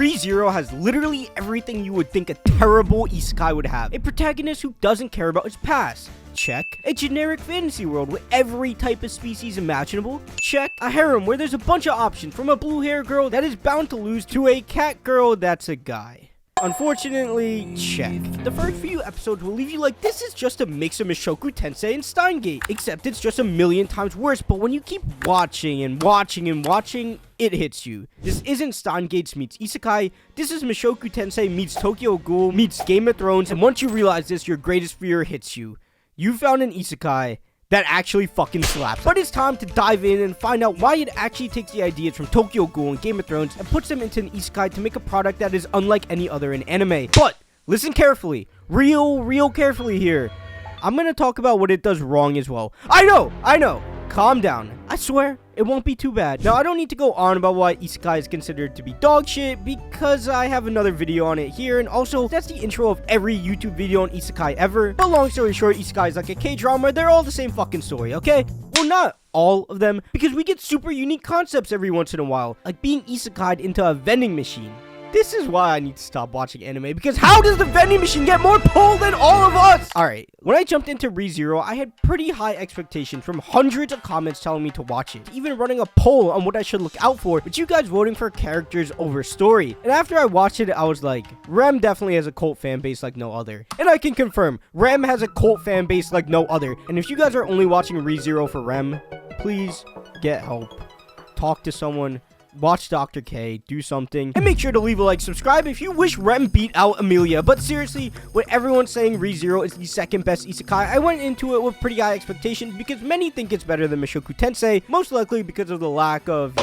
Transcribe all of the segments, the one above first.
ReZero has literally everything you would think a terrible isekai would have. A protagonist who doesn't care about his past. Check. A generic fantasy world with every type of species imaginable. Check. A harem where there's a bunch of options, from a blue-haired girl that is bound to lose to a cat girl that's a guy. Unfortunately, check. The first few episodes will leave you like this is just a mix of Mushoku Tensei and Steingate, except it's just a million times worse. But when you keep watching and watching and watching, it hits you. This isn't Steingate meets Isekai. This is Mushoku Tensei meets Tokyo Ghoul meets Game of Thrones. And once you realize this, your greatest fear hits you. You found an Isekai that actually fucking slaps. But it's time to dive in and find out why it actually takes the ideas from Tokyo Ghoul and Game of Thrones and puts them into an isekai to make a product that is unlike any other in anime. But listen carefully, real carefully here. I'm gonna talk about what it does wrong as well. I know. Calm down. I swear, it won't be too bad. Now, I don't need to go on about why isekai is considered to be dog shit because I have another video on it here, and also, that's the intro of every YouTube video on isekai ever. But long story short, isekai is like a K-drama. They're all the same fucking story, okay? Well, not all of them, because we get super unique concepts every once in a while, like being isekai'd into a vending machine. This is why I need to stop watching anime, because how does the vending machine get more pull than all of us? Alright, when I jumped into ReZero, I had pretty high expectations from hundreds of comments telling me to watch it, even running a poll on what I should look out for, with you guys voting for characters over story. And after I watched it, I was like, Rem definitely has a cult fan base like no other. And I can confirm, Rem has a cult fan base like no other. And if you guys are only watching ReZero for Rem, please get help. Talk to someone. Watch Dr. K, do something, and make sure to leave a like, subscribe if you wish Rem beat out Emilia. But seriously, when everyone's saying ReZero is the second best isekai, I went into it with pretty high expectations because many think it's better than Mushoku Tensei, most likely because of the lack of,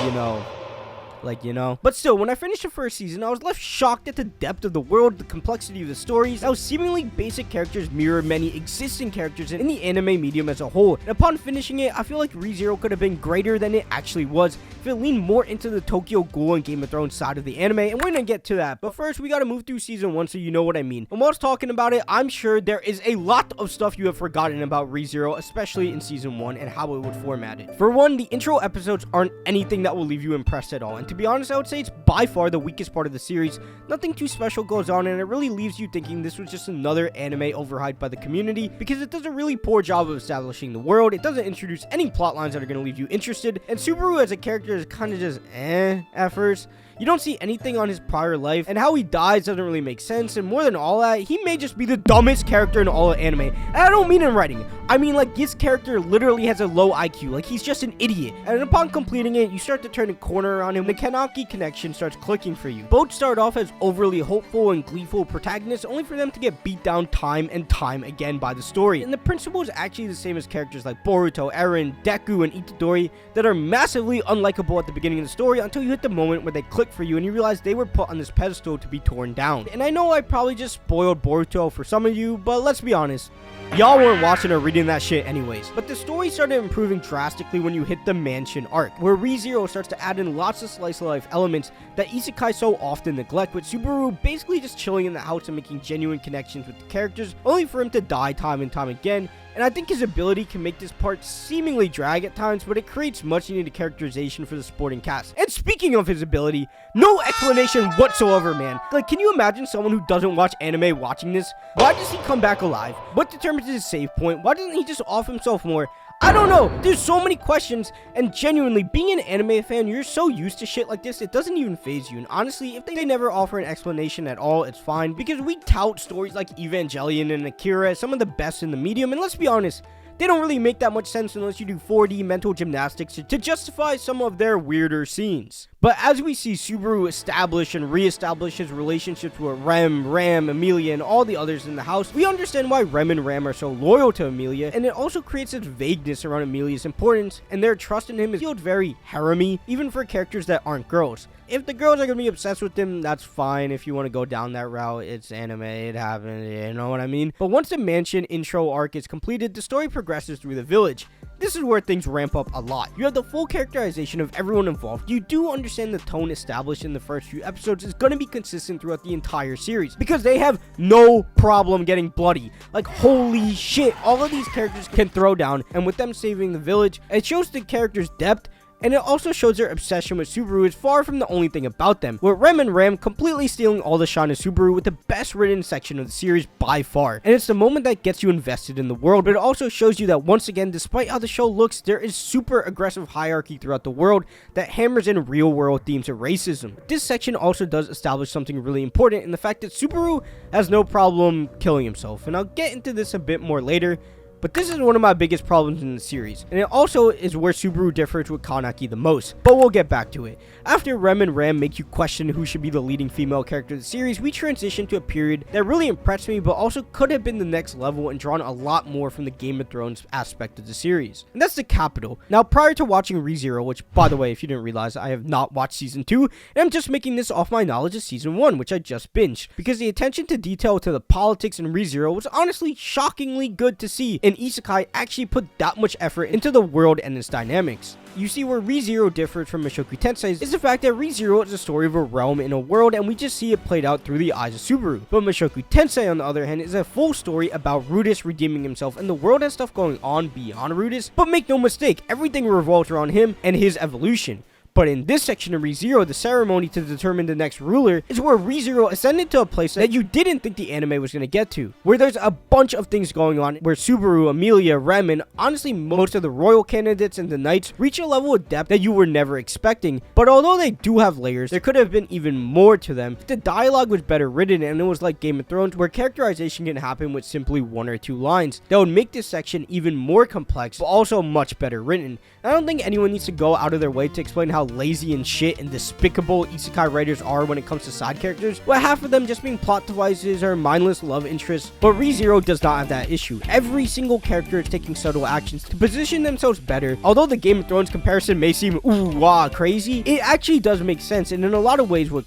But still, when I finished the first season, I was left shocked at the depth of the world, the complexity of the stories, how seemingly basic characters mirror many existing characters in the anime medium as a whole. And upon finishing it, I feel like ReZero could have been greater than it actually was if it leaned more into the Tokyo Ghoul and Game of Thrones side of the anime, and we're gonna get to that. But first, we gotta move through season 1 so you know what I mean. And whilst talking about it, I'm sure there is a lot of stuff you have forgotten about ReZero, especially in season 1 and how it would format it. For one, the intro episodes aren't anything that will leave you impressed at all, and to be honest, I would say it's by far the weakest part of the series. Nothing too special goes on, and it really leaves you thinking this was just another anime overhyped by the community, because it does a really poor job of establishing the world. It doesn't introduce any plot lines that are going to leave you interested, and Subaru as a character is kind of just at first. You don't see anything on his prior life, and how he dies doesn't really make sense, and more than all that, he may just be the dumbest character in all of anime. And I don't mean in writing, I mean like his character literally has a low IQ, like he's just an idiot. And upon completing it, you start to turn a corner on him, the Kanaki connection starts clicking for you. Both start off as overly hopeful and gleeful protagonists, only for them to get beat down time and time again by the story. And the principle is actually the same as characters like Boruto, Eren, Deku, and Itadori that are massively unlikable at the beginning of the story until you hit the moment where they click for you and you realize they were put on this pedestal to be torn down. And I know I probably just spoiled Boruto for some of you, but let's be honest, y'all weren't watching or reading that shit anyways. But the story started improving drastically when you hit the mansion arc, where ReZero starts to add in lots of slice of life elements that isekai so often neglect, with Subaru basically just chilling in the house and making genuine connections with the characters, only for him to die time and time again. And I think his ability can make this part seemingly drag at times, but it creates much needed characterization for the supporting cast. And speaking of his ability, no explanation whatsoever, man. Like, can you imagine someone who doesn't watch anime watching this? Why does he come back alive? What determines his save point? Why doesn't he just off himself more? I don't know. There's so many questions, and genuinely, being an anime fan, you're so used to shit like this, it doesn't even faze you. And honestly, if they never offer an explanation at all, it's fine, because we tout stories like Evangelion and Akira as some of the best in the medium, and let's be honest, they don't really make that much sense unless you do 4D mental gymnastics to justify some of their weirder scenes. But as we see Subaru establish and re-establish his relationships with Rem, Ram, Emilia, and all the others in the house, we understand why Rem and Ram are so loyal to Emilia, and it also creates this vagueness around Emilia's importance, and their trust in him is feels very harem-y, even for characters that aren't girls. If the girls are going to be obsessed with him, that's fine. If you want to go down that route, it's anime, it happens, you know what I mean? But once the mansion intro arc is completed, the story progresses through the village. This is where things ramp up a lot. You have the full characterization of everyone involved. You do understand the tone established in the first few episodes is going to be consistent throughout the entire series, because they have no problem getting bloody. Like, holy shit, all of these characters can throw down, and with them saving the village, it shows the characters' depth And it also shows their obsession with Subaru is far from the only thing about them, with Rem and Ram completely stealing all the shine of Subaru with the best written section of the series by far. And it's the moment that gets you invested in the world, but it also shows you that once again, despite how the show looks, there is super aggressive hierarchy throughout the world that hammers in real world themes of racism. This section also does establish something really important in the fact that Subaru has no problem killing himself, and I'll get into this a bit more later. But this is one of my biggest problems in the series, and it also is where Subaru differs with Kaneki the most, but we'll get back to it. After Rem and Ram make you question who should be the leading female character of the series, we transition to a period that really impressed me, but also could have been the next level and drawn a lot more from the Game of Thrones aspect of the series. And that's the capital. Now, prior to watching ReZero, which, by the way, if you didn't realize, I have not watched Season 2, and I'm just making this off my knowledge of Season 1, which I just binged, because the attention to detail to the politics in ReZero was honestly shockingly good to see, and Isekai actually put that much effort into the world and its dynamics. You see, where ReZero differs from Mushoku Tensei is the fact that ReZero is a story of a realm in a world, and we just see it played out through the eyes of Subaru. But Mushoku Tensei, on the other hand, is a full story about Rudis redeeming himself, and the world has stuff going on beyond Rudis. But make no mistake, everything revolves around him and his evolution. But in this section of ReZero, the ceremony to determine the next ruler is where ReZero ascended to a place that you didn't think the anime was going to get to, where there's a bunch of things going on, where Subaru, Emilia, Rem, and honestly most of the royal candidates and the knights reach a level of depth that you were never expecting. But although they do have layers, there could have been even more to them. The dialogue was better written, and it was like Game of Thrones, where characterization can happen with simply 1 or 2 lines. That would make this section even more complex, but also much better written. I don't think anyone needs to go out of their way to explain how lazy and shit and despicable isekai writers are when it comes to side characters, with half of them just being plot devices or mindless love interests. But ReZero does not have that issue. Every single character is taking subtle actions to position themselves better. Although the Game of Thrones comparison may seem ooh wah crazy, it actually does make sense, and in a lot of ways with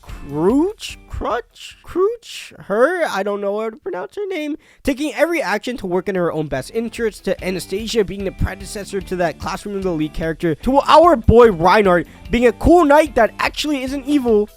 I don't know how to pronounce her name, taking every action to work in her own best interest, to Anastasia being the predecessor to that classroom of the lead character, to our boy Reinhardt being a cool knight that actually isn't evil.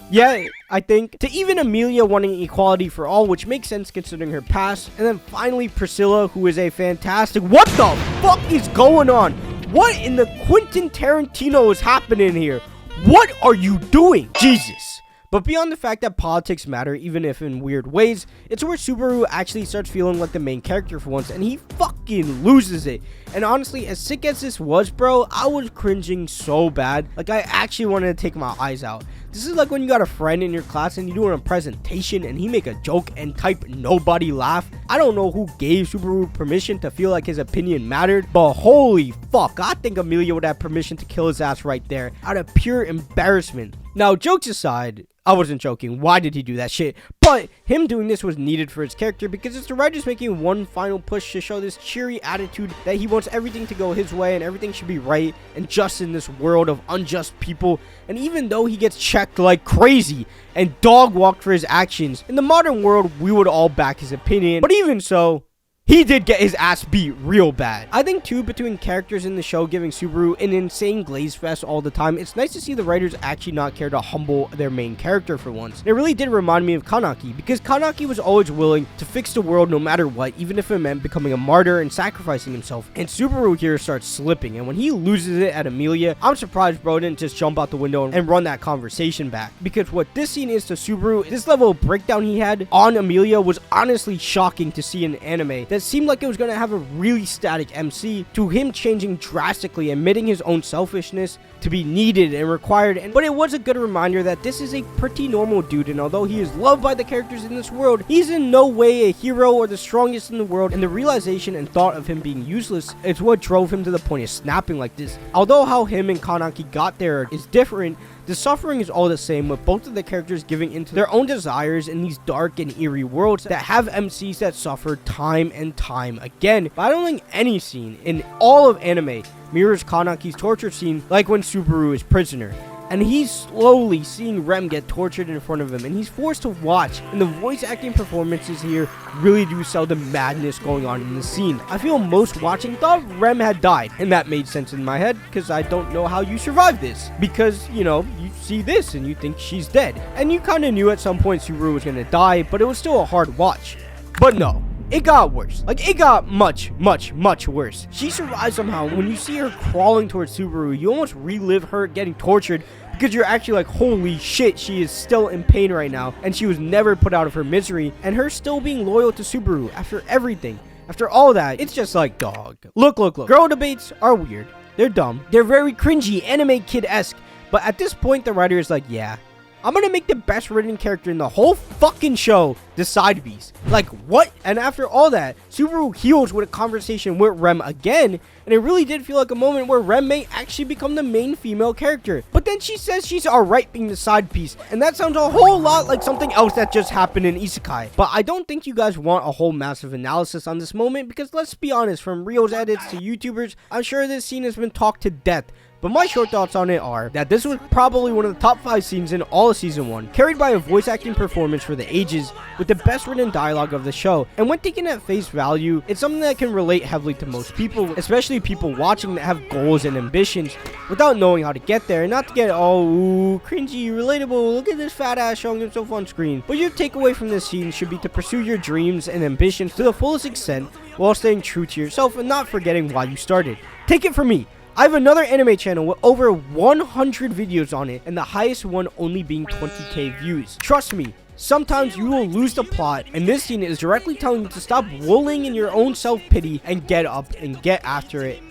Yeah, I think. To even Emilia wanting equality for all, which makes sense considering her past. And then finally Priscilla, who is a fantastic... What the fuck is going on? What in the Quentin Tarantino is happening here? What are you doing? Jesus. But beyond the fact that politics matter, even if in weird ways, it's where Subaru actually starts feeling like the main character for once, and he fucking loses it. And honestly, as sick as this was, bro, I was cringing so bad. Like, I actually wanted to take my eyes out. This is like when you got a friend in your class and you're doing a presentation and he make a joke and type nobody laugh. I don't know who gave Subaru permission to feel like his opinion mattered, but holy fuck, I think Emilia would have permission to kill his ass right there out of pure embarrassment. Now, jokes aside, I wasn't joking. Why did he do that shit? But him doing this was needed for his character because it's the writers making one final push to show this cheery attitude that he wants everything to go his way and everything should be right and just in this world of unjust people. And even though he gets checked like crazy and dog walked for his actions, in the modern world, we would all back his opinion. But even so, he did get his ass beat real bad. I think too, between characters in the show giving Subaru an insane glaze fest all the time, it's nice to see the writers actually not care to humble their main character for once. And it really did remind me of Kaneki, because Kaneki was always willing to fix the world no matter what, even if it meant becoming a martyr and sacrificing himself. And Subaru here starts slipping, and when he loses it at Emilia, I'm surprised bro didn't just jump out the window and run that conversation back. Because what this scene is to Subaru, this level of breakdown he had on Emilia was honestly shocking to see in an anime that seemed like it was going to have a really static MC, to him changing drastically, admitting his own selfishness to be needed and required. But it was a good reminder that this is a pretty normal dude, and although he is loved by the characters in this world, he's in no way a hero or the strongest in the world, and the realization and thought of him being useless is what drove him to the point of snapping like this. Although how him and Kaneki got there is different, the suffering is all the same, with both of the characters giving into their own desires in these dark and eerie worlds that have MCs that suffer time and time again. But I don't think any scene in all of anime mirrors Kaneki's torture scene like when Subaru is prisoner. And he's slowly seeing Rem get tortured in front of him, and he's forced to watch. And the voice acting performances here really do sell the madness going on in the scene. I feel most watching thought Rem had died, and that made sense in my head, because I don't know how you survive this. Because, you know, you see this and you think she's dead. And you kind of knew at some point Subaru was going to die, but it was still a hard watch. But no. it got worse. Like, it got much, much, much worse. She survived somehow. When you see her crawling towards Subaru, you almost relive her getting tortured, because you're actually like, holy shit, she is still in pain right now, and she was never put out of her misery, and her still being loyal to Subaru after everything. After all that, it's just like, dog. Look. Girl debates are weird. They're dumb. They're very cringy, anime kid-esque. But at this point, the writer is like, yeah, I'm gonna make the best written character in the whole fucking show the side piece. Like, what? And after all that, Subaru heals with a conversation with Rem again, and it really did feel like a moment where Rem may actually become the main female character. But then she says she's alright being the side piece, and that sounds a whole lot like something else that just happened in Isekai. But I don't think you guys want a whole massive analysis on this moment, because let's be honest, from Rio's edits to YouTubers, I'm sure this scene has been talked to death. But my short thoughts on it are that this was probably one of the top 5 scenes in all of season 1, carried by a voice acting performance for the ages, with the best written dialogue of the show. And when taken at face value, it's something that can relate heavily to most people, especially people watching that have goals and ambitions without knowing how to get there, and not to get all cringy, relatable, look at this fat ass showing himself on screen. But your takeaway from this scene should be to pursue your dreams and ambitions to the fullest extent while staying true to yourself and not forgetting why you started. Take it from me. I have another anime channel with over 100 videos on it, and the highest one only being 20k views. Trust me, sometimes you will lose the plot, and this scene is directly telling you to stop wallowing in your own self-pity and get up and get after it.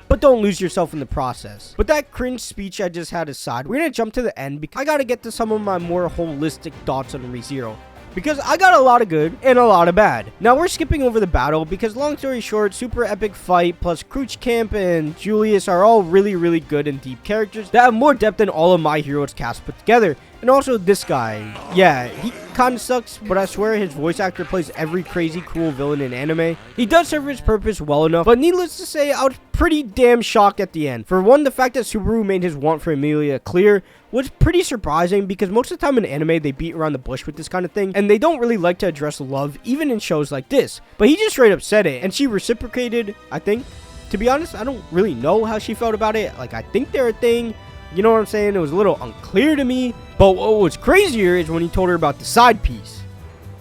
But don't lose yourself in the process. But that cringe speech I just had aside, we're gonna jump to the end because I gotta get to some of my more holistic thoughts on ReZero, because I got a lot of good and a lot of bad. Now we're skipping over the battle because, long story short, super epic fight plus Crooch Camp and Julius are all really good and deep characters that have more depth than all of My Hero's cast put together. And also this guy, yeah, he kinda sucks, but I swear his voice actor plays every crazy cool villain in anime. He does serve his purpose well enough, but needless to say, I was pretty damn shocked at the end. For one, the fact that Subaru made his want for Emilia clear was pretty surprising, because most of the time in anime they beat around the bush with this kind of thing, and they don't really like to address love even in shows like this. But he just straight up said it, and she reciprocated, I think. To be honest, I don't really know how she felt about it. Like, I think they're a thing. You know what I'm saying? It was a little unclear to me. But what was crazier is when he told her about the side piece,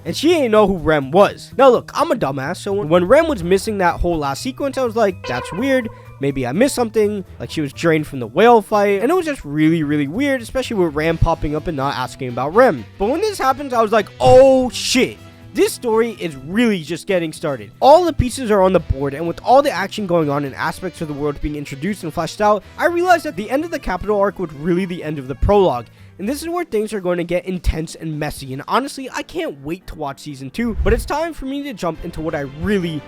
and she ain't know who Rem was. Now look, I'm a dumbass, so when Rem was missing that whole last sequence, I was like, that's weird. Maybe I missed something, like she was drained from the whale fight, and it was just really weird, especially with Ram popping up and not asking about Rem. But when this happens, I was like, oh shit. This story is really just getting started. All the pieces are on the board, and with all the action going on and aspects of the world being introduced and fleshed out, I realized that the end of the capital arc was really the end of the prologue. And this is where things are going to get intense and messy, and honestly, I can't wait to watch season 2. But it's time for me to jump into what I really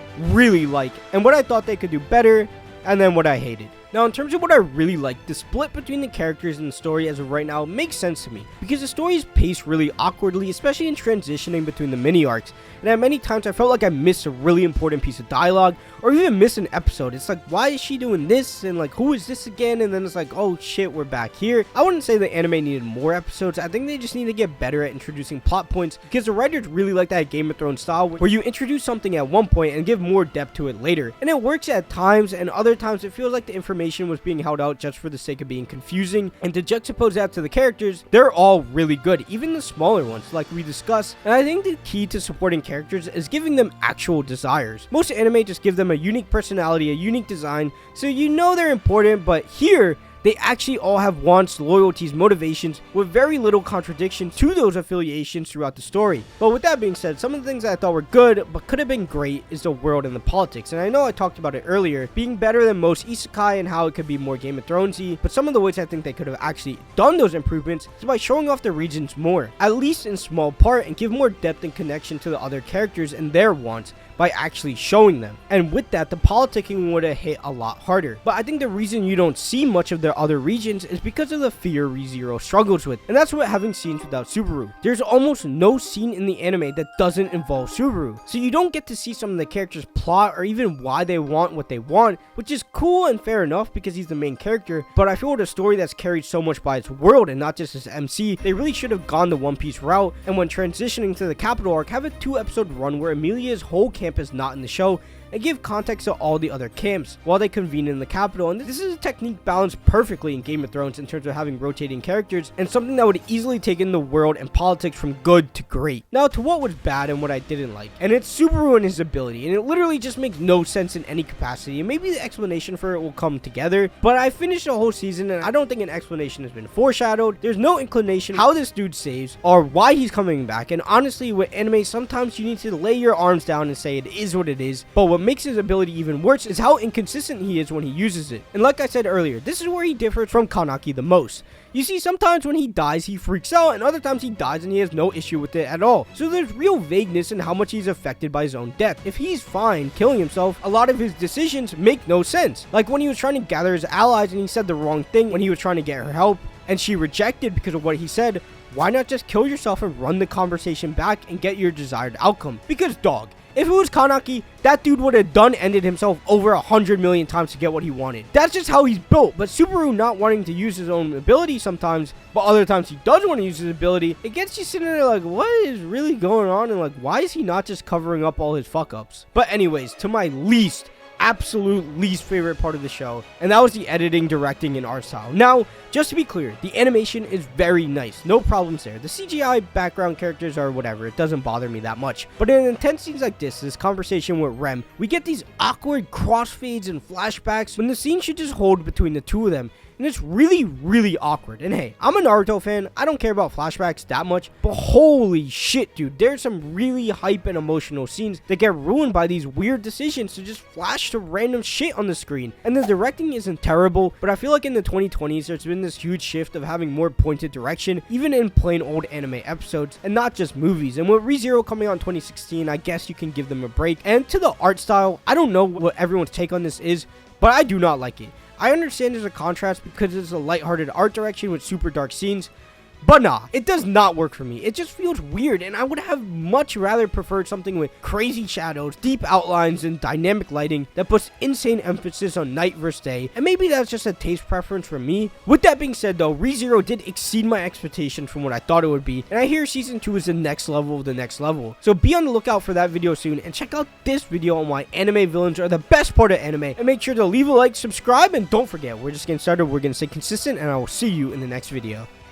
like, and what I thought they could do better, and then what I hated. Now, in terms of what I really like, the split between the characters and the story as of right now makes sense to me, because the story is paced really awkwardly, especially in transitioning between the mini arcs, and at many times I felt like I missed a really important piece of dialogue, or even missed an episode. It's like, why is she doing this, and like, who is this again? And then it's like, oh shit, we're back here. I wouldn't say the anime needed more episodes. I think they just need to get better at introducing plot points, because the writers really like that Game of Thrones style where you introduce something at one point and give more depth to it later, and it works at times, and other times it feels like the information was being held out just for the sake of being confusing. And to juxtapose that to the characters, they're all really good, even the smaller ones like we discussed. And I think the key to supporting characters is giving them actual desires. Most anime just give them a unique personality, a unique design, so you know they're important, but here they actually all have wants, loyalties, motivations, with very little contradiction to those affiliations throughout the story. But with that being said, some of the things that I thought were good but could have been great is the world and the politics. And I know I talked about it earlier, being better than most isekai and how it could be more Game of Thronesy, but some of the ways I think they could have actually done those improvements is by showing off the regions more, at least in small part, and give more depth and connection to the other characters and their wants by actually showing them. And with that, the politicking would have hit a lot harder. But I think the reason you don't see much of their other regions is because of the fear ReZero struggles with, and that's what having scenes without Subaru. There's almost no scene in the anime that doesn't involve Subaru, so you don't get to see some of the characters' plot or even why they want what they want, which is cool and fair enough because he's the main character. But I feel with a story that's carried so much by its world and not just its MC, they really should have gone the One Piece route, and when transitioning to the capital arc, have a 2-episode run where Emilia's whole camp is not in the show, and give context to all the other camps while they convene in the capital. And this is a technique balanced perfectly in Game of Thrones in terms of having rotating characters, and something that would easily take in the world and politics from good to great. Now to what was bad and what I didn't like, and it's Subaru and his ability, and it literally just makes no sense in any capacity, and maybe the explanation for it will come together, but I finished the whole season and I don't think an explanation has been foreshadowed. There's no inclination how this dude saves or why he's coming back, and honestly with anime sometimes you need to lay your arms down and say it is what it is. But what makes his ability even worse is how inconsistent he is when he uses it, and like I said earlier, this is where he differs from Kaneki the most. You see, sometimes when he dies, he freaks out, and other times he dies and he has no issue with it at all. So there's real vagueness in how much he's affected by his own death. If he's fine killing himself, a lot of his decisions make no sense. Like when he was trying to gather his allies and he said the wrong thing when he was trying to get her help, and she rejected because of what he said. Why not just kill yourself and run the conversation back and get your desired outcome? Because dog, if it was Kaneki, that dude would have ended himself over 100 million times to get what he wanted. That's just how he's built. But Subaru not wanting to use his own ability sometimes, but other times he does want to use his ability, it gets you sitting there like, what is really going on? And like, why is he not just covering up all his fuck ups? But anyways, to my absolute least favorite part of the show, and that was the editing, directing, and art style. Now, just to be clear, the animation is very nice, no problems there. The CGI background characters are whatever, it doesn't bother me that much. But in intense scenes like this conversation with Rem, we get these awkward crossfades and flashbacks when the scene should just hold between the two of them. And it's really awkward. And hey, I'm a Naruto fan. I don't care about flashbacks that much. But holy shit, dude. There's some really hype and emotional scenes that get ruined by these weird decisions to just flash to random shit on the screen. And the directing isn't terrible, but I feel like in the 2020s, there's been this huge shift of having more pointed direction, even in plain old anime episodes, and not just movies. And with ReZero coming out in 2016, I guess you can give them a break. And to the art style, I don't know what everyone's take on this is, but I do not like it. I understand there's a contrast because it's a lighthearted art direction with super dark scenes, but nah, it does not work for me. It just feels weird, and I would have much rather preferred something with crazy shadows, deep outlines, and dynamic lighting that puts insane emphasis on night versus day, and maybe that's just a taste preference for me. With that being said though, ReZero did exceed my expectations from what I thought it would be, and I hear season 2 is the next level of the next level. So be on the lookout for that video soon, and check out this video on why anime villains are the best part of anime, and make sure to leave a like, subscribe, and don't forget, we're just getting started, we're gonna stay consistent, and I will see you in the next video.